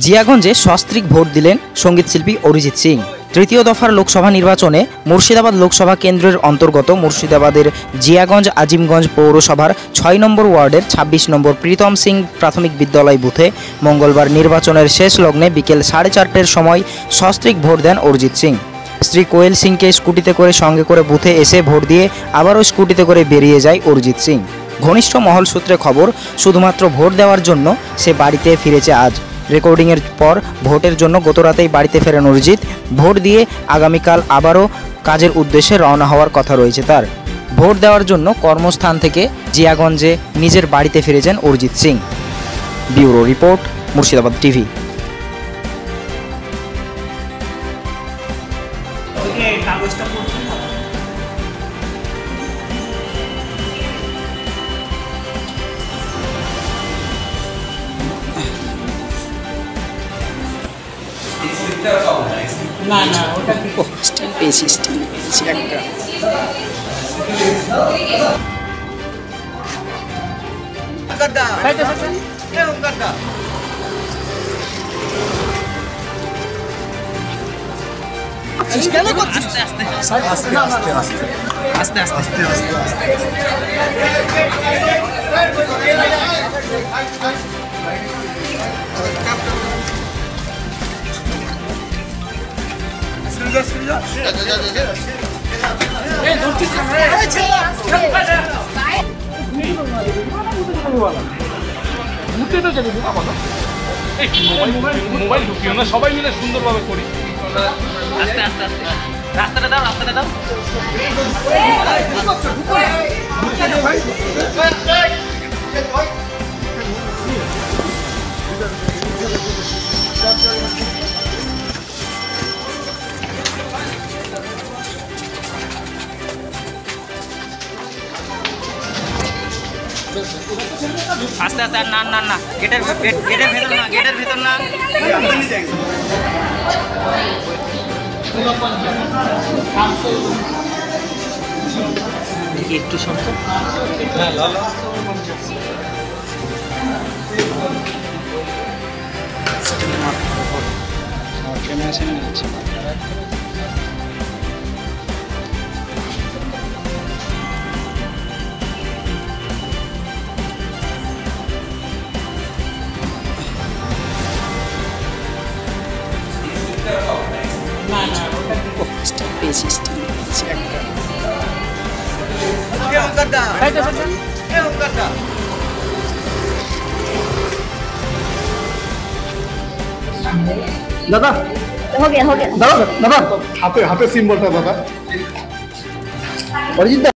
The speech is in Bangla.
জিয়াগঞ্জে সস্ত্রীক ভোট দিলেন সঙ্গীতশিল্পী অরিজিৎ সিং। তৃতীয় দফার লোকসভা নির্বাচনে মুর্শিদাবাদ লোকসভা কেন্দ্রের অন্তর্গত মুর্শিদাবাদের জিয়াগঞ্জ আজিমগঞ্জ পৌরসভার ৬ নম্বর ওয়ার্ডের ২৬ নম্বর প্রীতম সিং প্রাথমিক বিদ্যালয় বুথে মঙ্গলবার নির্বাচনের শেষ লগ্নে বিকেল ৪:৩০-র সময় সস্ত্রীক ভোট দেন অরিজিৎ সিং। স্ত্রী কোয়েল সিংকে স্কুটিতে করে সঙ্গে করে বুথে এসে ভোট দিয়ে আবারও স্কুটিতে করে বেরিয়ে যায় অরিজিৎ সিং। ঘনিষ্ঠ মহল সূত্রে খবর, শুধুমাত্র ভোট দেওয়ার জন্য সে বাড়িতে ফিরেছে আজ। রেকর্ডিংয়ের পর ভোটের জন্য গতরাতেই বাড়িতে ফেরেন অরিজিৎ। ভোট দিয়ে আগামীকাল আবারও কাজের উদ্দেশ্যে রওনা হওয়ার কথা রয়েছে তার। ভোট দেওয়ার জন্য কর্মস্থান থেকে জিয়াগঞ্জে নিজের বাড়িতে ফিরেছেন Arijit Singh. Bureau report, Murshidabad TV. না না ওটা স্টিল পেয়েছি একটা আস্তে আস্তে মোবাইল ঢুকিও না, সবাই মিলে সুন্দরভাবে করি। আস্তে আস্তে আস্তে রাস্তাটা দাও, রাস্তাটা দাও। আস্তে আস্তে, না না না, গেটের ভেতর না, গেটের ভেতর না। একটু শব্দ। হ্যাঁ লালা ক্যামেরা সেনে নিচ্ছে। না না ওটা স্টিল পেয়েছি একটা दादा हो गया दादा दादा हाथे हाथे सिंबलটা दादा অরিজিৎ।